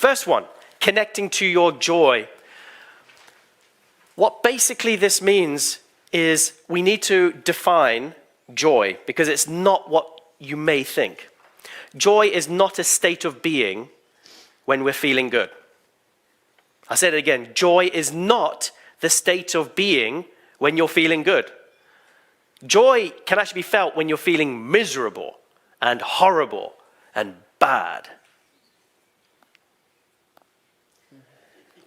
First one, connecting to your joy. What basically this means is we need to define joy, because it's not what you may think. Joy is not a state of being when we're feeling good. I said it again, joy is not the state of being when you're feeling good. Joy can actually be felt when you're feeling miserable and horrible and bad.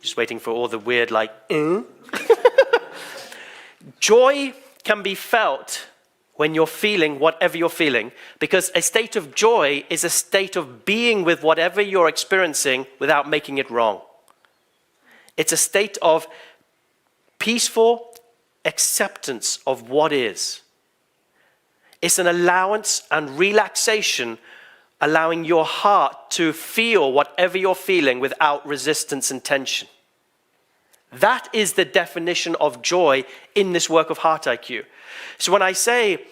Just waiting for all the weird Joy can be felt when you're feeling whatever you're feeling, because a state of joy is a state of being with whatever you're experiencing without making it wrong. It's a state of peaceful acceptance of what is. It's an allowance and relaxation, allowing your heart to feel whatever you're feeling without resistance and tension. That is the definition of joy in this work of Heart IQ. So when I say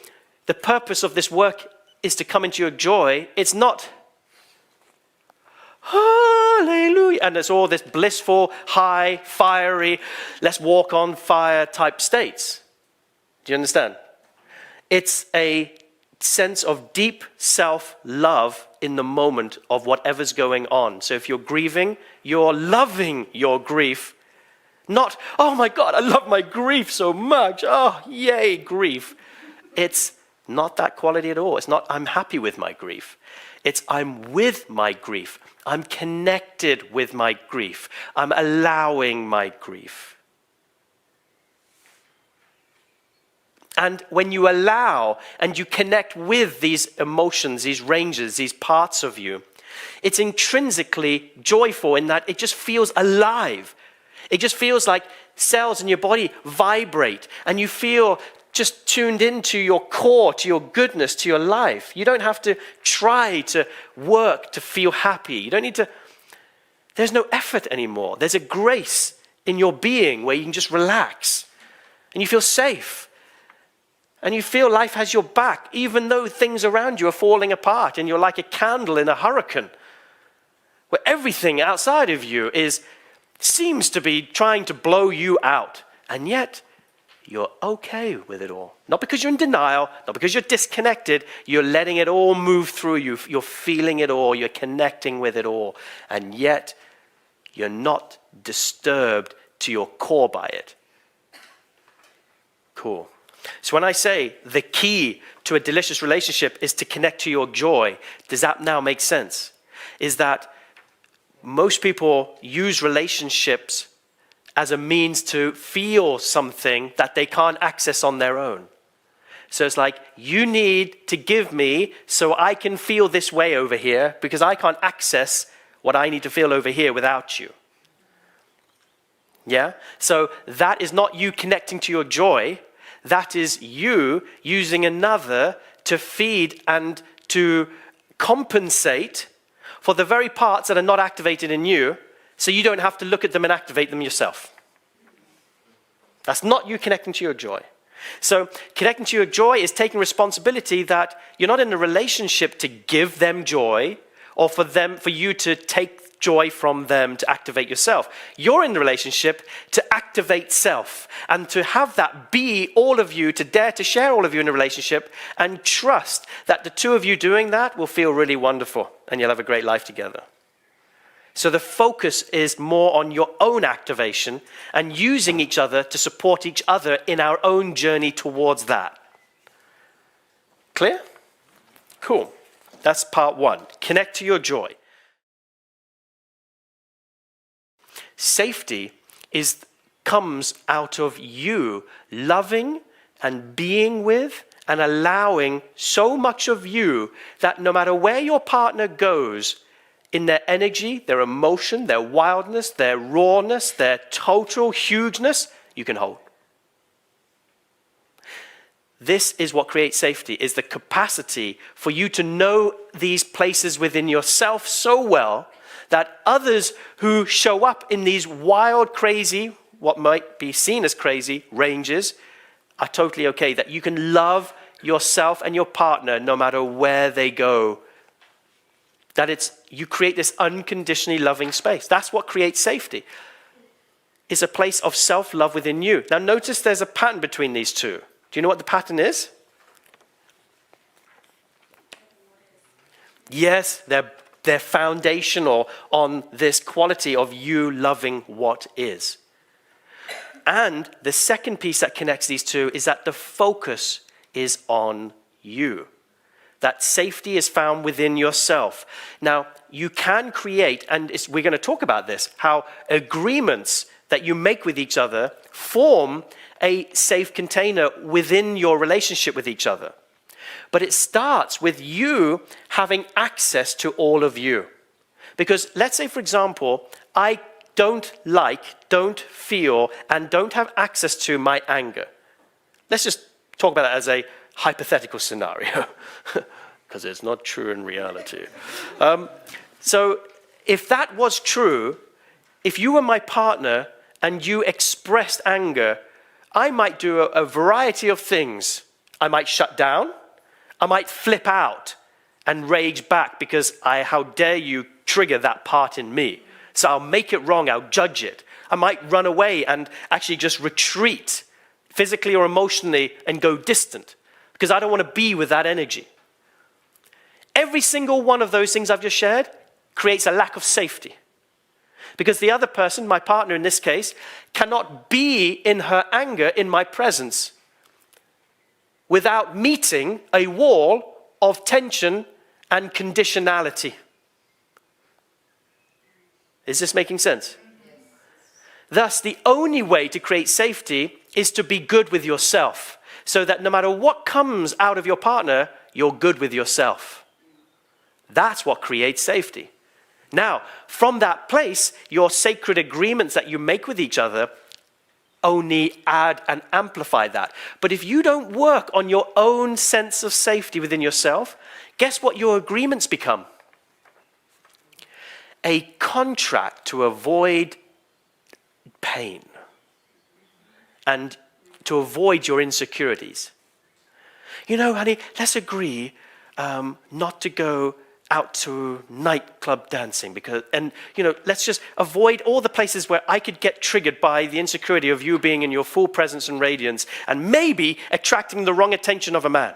the purpose of this work is to come into your joy, it's not hallelujah, and it's all this blissful, high, fiery, let's walk on fire type states. Do you understand? It's a sense of deep self-love in the moment of whatever's going on. So if you're grieving, you're loving your grief. Not, oh my God, I love my grief so much. Oh, yay, grief. It's not that quality at all. It's not, I'm happy with my grief. It's, I'm with my grief. I'm connected with my grief. I'm allowing my grief. And when you allow and you connect with these emotions, these ranges, these parts of you, it's intrinsically joyful in that it just feels alive. It just feels like cells in your body vibrate, and you feel just tuned into your core, to your goodness, to your life. You don't have to try to work to feel happy. You don't need to, there's no effort anymore. There's a grace in your being where you can just relax, and you feel safe. And you feel life has your back, even though things around you are falling apart, and you're like a candle in a hurricane, where everything outside of you seems to be trying to blow you out, and yet you're okay with it all. Not because you're in denial, not because you're disconnected, you're letting it all move through you, you're feeling it all, you're connecting with it all, and yet you're not disturbed to your core by it. Cool. So when I say the key to a delicious relationship is to connect to your joy, does that now make sense? Is that most people use relationships as a means to feel something that they can't access on their own. So it's like, you need to give me so I can feel this way over here, because I can't access what I need to feel over here without you. Yeah? So that is not you connecting to your joy. That is you using another to feed and to compensate for the very parts that are not activated in you, so you don't have to look at them and activate them yourself. That's not you connecting to your joy. So connecting to your joy is taking responsibility that you're not in a relationship to give them joy, or for you to take joy from them to activate yourself. You're in the relationship to activate self, and to have that be all of you, to dare to share all of you in a relationship, and trust that the two of you doing that will feel really wonderful, and you'll have a great life together. So the focus is more on your own activation and using each other to support each other in our own journey towards that. Clear? Cool. That's part one. Connect to your joy. Safety comes out of you loving and being with and allowing so much of you that no matter where your partner goes in their energy, their emotion, their wildness, their rawness, their total hugeness, you can hold. This is what creates safety, is the capacity for you to know these places within yourself so well that others who show up in these wild, crazy, what might be seen as crazy ranges are totally okay, that you can love yourself and your partner no matter where they go That you create this unconditionally loving space. That's what creates safety. It's a place of self-love within you. Now notice there's a pattern between these two. Do you know what the pattern is? Yes, they're foundational on this quality of you loving what is. And the second piece that connects these two is that the focus is on you. That safety is found within yourself. Now, you can create, and we're going to talk about this, how agreements that you make with each other form a safe container within your relationship with each other. But it starts with you having access to all of you. Because let's say, for example, I don't feel, and don't have access to my anger. Let's just talk about that as a hypothetical scenario, because it's not true in reality. So if that was true, if you were my partner and you expressed anger, I might do a variety of things. I might shut down. I might flip out and rage back because how dare you trigger that part in me. So I'll make it wrong, I'll judge it. I might run away and actually just retreat physically or emotionally and go distant because I don't want to be with that energy. Every single one of those things I've just shared creates a lack of safety. Because the other person, my partner in this case, cannot be in her anger in my presence without meeting a wall of tension and conditionality. Is this making sense? Yes. Thus, the only way to create safety is to be good with yourself, so that no matter what comes out of your partner, you're good with yourself. That's what creates safety. Now, from that place, your sacred agreements that you make with each other only add and amplify that. But if you don't work on your own sense of safety within yourself, guess what your agreements become? A contract to avoid pain and to avoid your insecurities. You know, honey, let's agree not to go out to nightclub dancing let's just avoid all the places where I could get triggered by the insecurity of you being in your full presence and radiance and maybe attracting the wrong attention of a man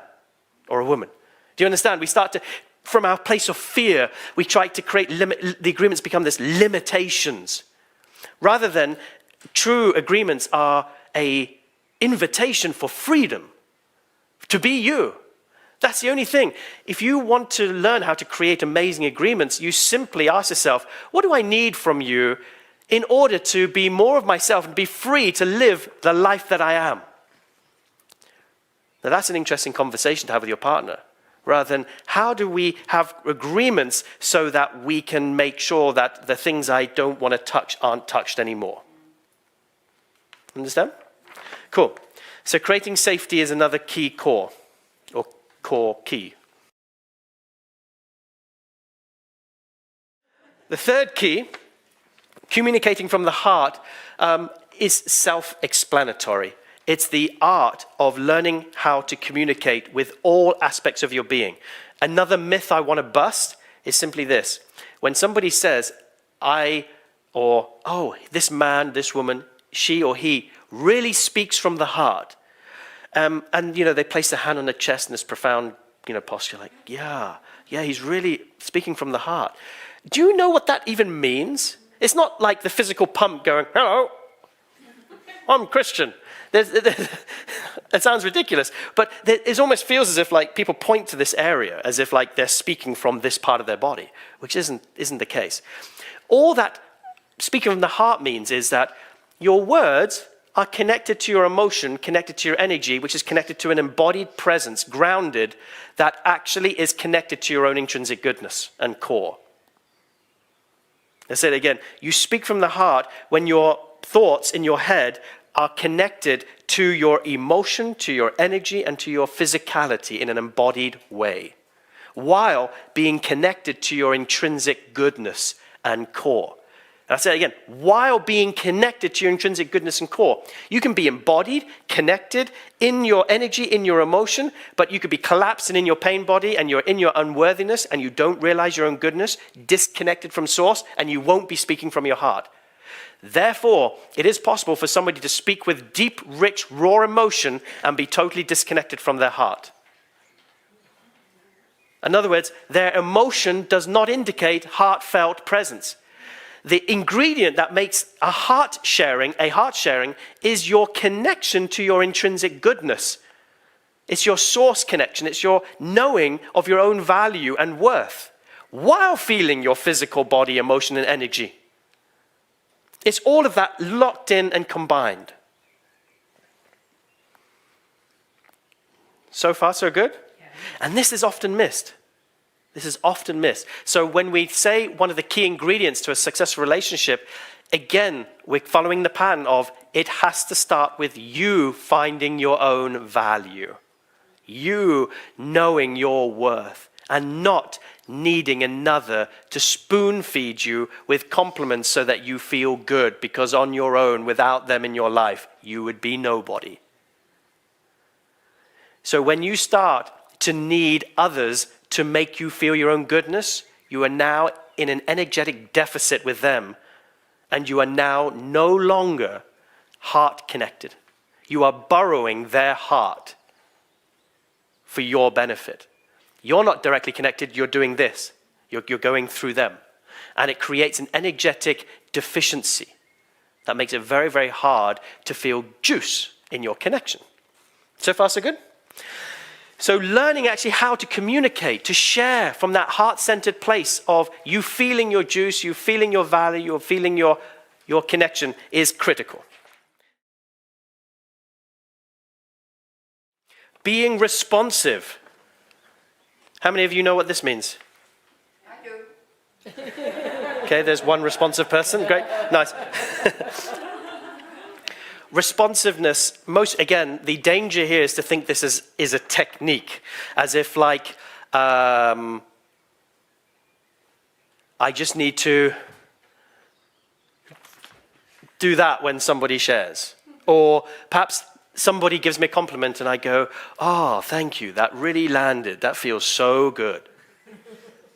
or a woman. Do you understand? We start to, from our place of fear, we try to create the agreements become this limitations. Rather than true agreements are a invitation for freedom, to be you. That's the only thing. If you want to learn how to create amazing agreements, you simply ask yourself, what do I need from you in order to be more of myself and be free to live the life that I am? Now that's an interesting conversation to have with your partner, rather than how do we have agreements so that we can make sure that the things I don't want to touch aren't touched anymore. Understand? Cool. So creating safety is another key core key. The third key, communicating from the heart, is self-explanatory. It's the art of learning how to communicate with all aspects of your being. Another myth I want to bust is simply this. When somebody says, this man, this woman, she or he really speaks from the heart, they place their hand on their chest in this profound, posture, like, yeah, he's really speaking from the heart. Do you know what that even means? It's not like the physical pump going, hello, I'm Christian. It sounds ridiculous, but it almost feels as if like people point to this area as if like they're speaking from this part of their body, which isn't the case. All that speaking from the heart means is that your words are connected to your emotion, connected to your energy, which is connected to an embodied presence, grounded, that actually is connected to your own intrinsic goodness and core. Let's say it again. You speak from the heart when your thoughts in your head are connected to your emotion, to your energy, and to your physicality in an embodied way, while being connected to your intrinsic goodness and core. And I say it again, while being connected to your intrinsic goodness and core. You can be embodied, connected in your energy, in your emotion, but you could be collapsing in your pain body and you're in your unworthiness and you don't realize your own goodness, disconnected from source, and you won't be speaking from your heart. Therefore, it is possible for somebody to speak with deep, rich, raw emotion and be totally disconnected from their heart. In other words, their emotion does not indicate heartfelt presence. The ingredient that makes a heart sharing is your connection to your intrinsic goodness. It's your source connection. It's your knowing of your own value and worth while feeling your physical body, emotion, and energy. It's all of that locked in and combined. So far, so good? Yeah. And this is often missed. This is often missed. So when we say one of the key ingredients to a successful relationship, again, we're following the pattern of it has to start with you finding your own value. You knowing your worth and not needing another to spoon feed you with compliments so that you feel good, because on your own, without them in your life, you would be nobody. So when you start to need others to make you feel your own goodness, you are now in an energetic deficit with them, and you are now no longer heart connected. You are borrowing their heart for your benefit. You're not directly connected, you're doing this. You're going through them. And it creates an energetic deficiency that makes it very, very hard to feel juice in your connection. So far, so good? So learning actually how to communicate, to share from that heart-centered place of you feeling your juice, you feeling your value, you feeling your connection is critical. Being responsive. How many of you know what this means? I do. Okay, there's one responsive person. Great, nice. Responsiveness, again, the danger here is to think this is a technique, as if like, I just need to do that when somebody shares. Or perhaps somebody gives me a compliment and I go, oh, thank you, that really landed, that feels so good.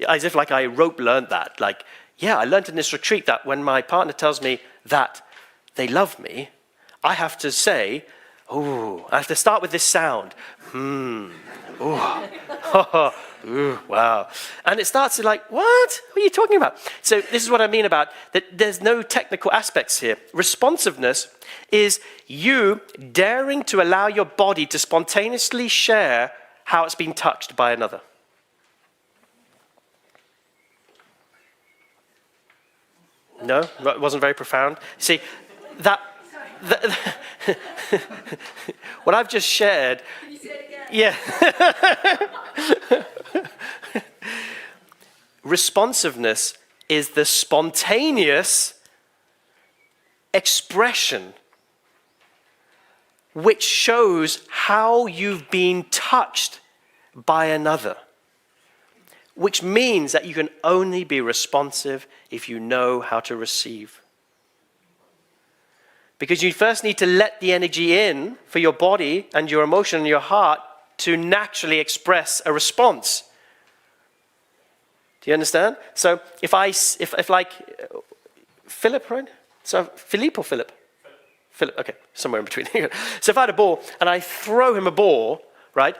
As if like I learned that. Like, yeah, I learned in this retreat that when my partner tells me that they love me, I have to say, oh, I have to start with this sound. Ooh, ooh, wow. And it starts to like, what are you talking about? So this is what I mean about that there's no technical aspects here. Responsiveness is you daring to allow your body to spontaneously share how it's been touched by another. No, it wasn't very profound. See, what I've just shared. Can you say it again? Yeah. Responsiveness is the spontaneous expression which shows how you've been touched by another. Which means that you can only be responsive if you know how to receive. Because you first need to let the energy in for your body and your emotion and your heart to naturally express a response. Do you understand? So if like Philip, right? So Philippe or Philip? Philip, okay, somewhere in between. So if I had a ball and I throw him a ball, right?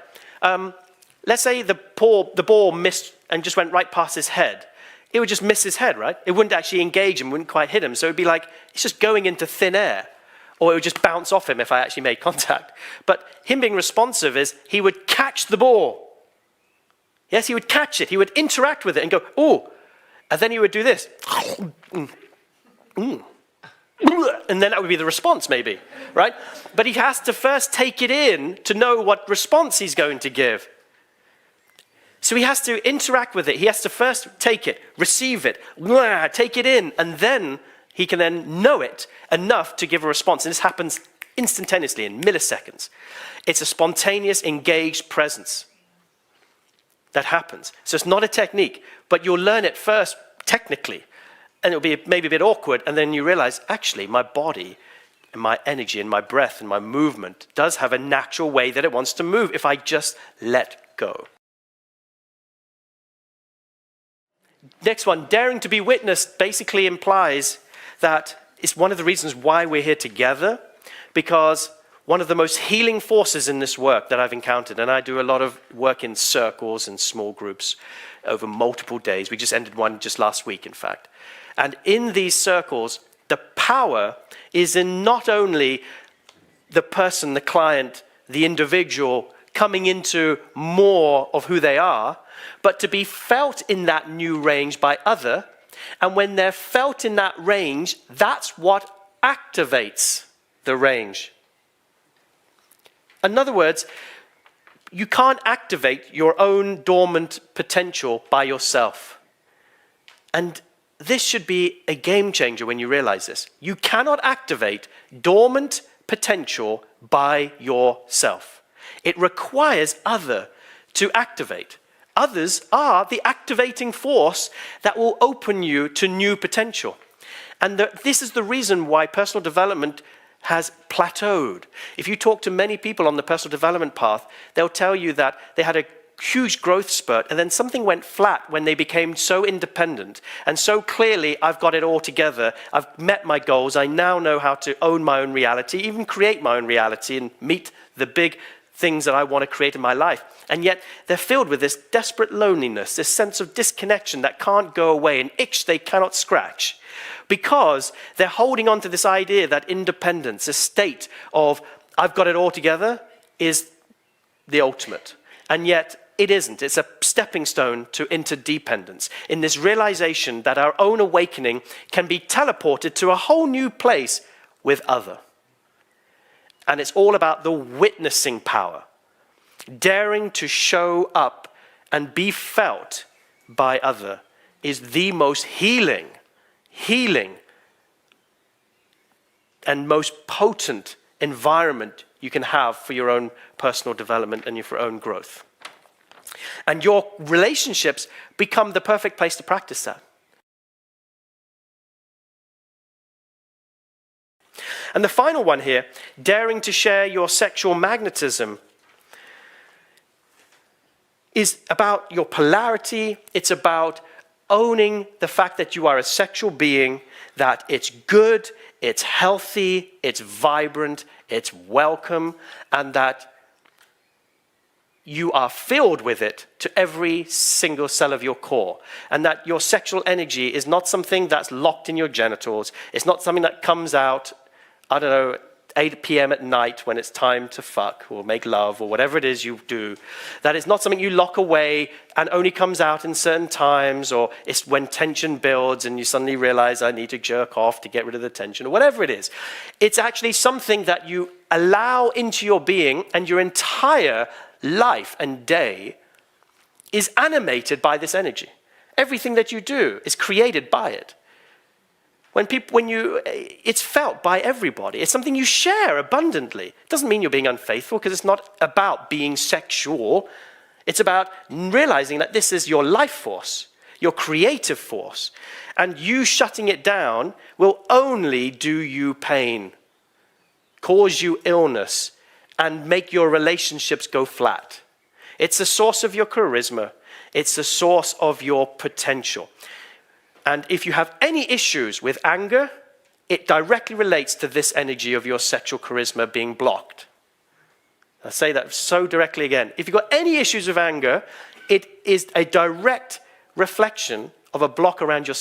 Let's say the ball missed and just went right past his head. It would just miss his head, right? It wouldn't actually engage him, wouldn't quite hit him. So it'd be like, it's just going into thin air. Or it would just bounce off him if I actually made contact. But him being responsive is he would catch the ball. Yes, he would catch it. He would interact with it and go, oh. And then he would do this. And then that would be the response maybe, right? But he has to first take it in to know what response he's going to give. So he has to interact with it. He has to first take it, receive it, take it in, and then he can then know it enough to give a response. And this happens instantaneously in milliseconds. It's a spontaneous, engaged presence that happens. So it's not a technique, but you'll learn it first technically. and it'll be maybe a bit awkward, and then you realize, actually, my body and my energy and my breath and my movement does have a natural way that it wants to move if I just let go. Next one, daring to be witnessed basically implies that it's one of the reasons why we're here together, because one of the most healing forces in this work that I've encountered, and I do a lot of work in circles and small groups over multiple days. We just ended one just last week, in fact. And in these circles, the power is in not only the person, the client, the individual coming into more of who they are, but to be felt in that new range by other. And when they're felt in that range, that's what activates the range. In other words, you can't activate your own dormant potential by yourself. And this should be a game changer when you realize this. You cannot activate dormant potential by yourself. It requires other to activate. Others are the activating force that will open you to new potential. And this is the reason why personal development has plateaued. If you talk to many people on the personal development path, they'll tell you that they had a huge growth spurt and then something went flat when they became so independent and so clearly, I've got it all together, I've met my goals, I now know how to own my own reality, even create my own reality and meet the big things that I want to create in my life. And yet they're filled with this desperate loneliness, this sense of disconnection that can't go away, an itch they cannot scratch, because they're holding on to this idea that independence, a state of I've got it all together, is the ultimate. And yet it isn't. It's a stepping stone to interdependence, in this realization that our own awakening can be teleported to a whole new place with other. And it's all about the witnessing power, daring to show up and be felt by other is the most healing and most potent environment you can have for your own personal development and your own growth. And your relationships become the perfect place to practice that. And the final one here, daring to share your sexual magnetism, is about your polarity. It's about owning the fact that you are a sexual being, that it's good, it's healthy, it's vibrant, it's welcome, and that you are filled with it to every single cell of your core. And that your sexual energy is not something that's locked in your genitals. It's not something that comes out, 8 p.m. at night when it's time to fuck or make love or whatever it is you do. That is not something you lock away and only comes out in certain times, or it's when tension builds and you suddenly realize I need to jerk off to get rid of the tension, or whatever it is. It's actually something that you allow into your being, and your entire life and day is animated by this energy. Everything that you do is created by it. It's felt by everybody. It's something you share abundantly. It doesn't mean you're being unfaithful, because it's not about being sexual. It's about realizing that this is your life force, your creative force. And you shutting it down will only do you pain, cause you illness, and make your relationships go flat. It's the source of your charisma. It's the source of your potential. And if you have any issues with anger, it directly relates to this energy of your sexual charisma being blocked. I'll say that so directly again. If you've got any issues with anger, it is a direct reflection of a block around your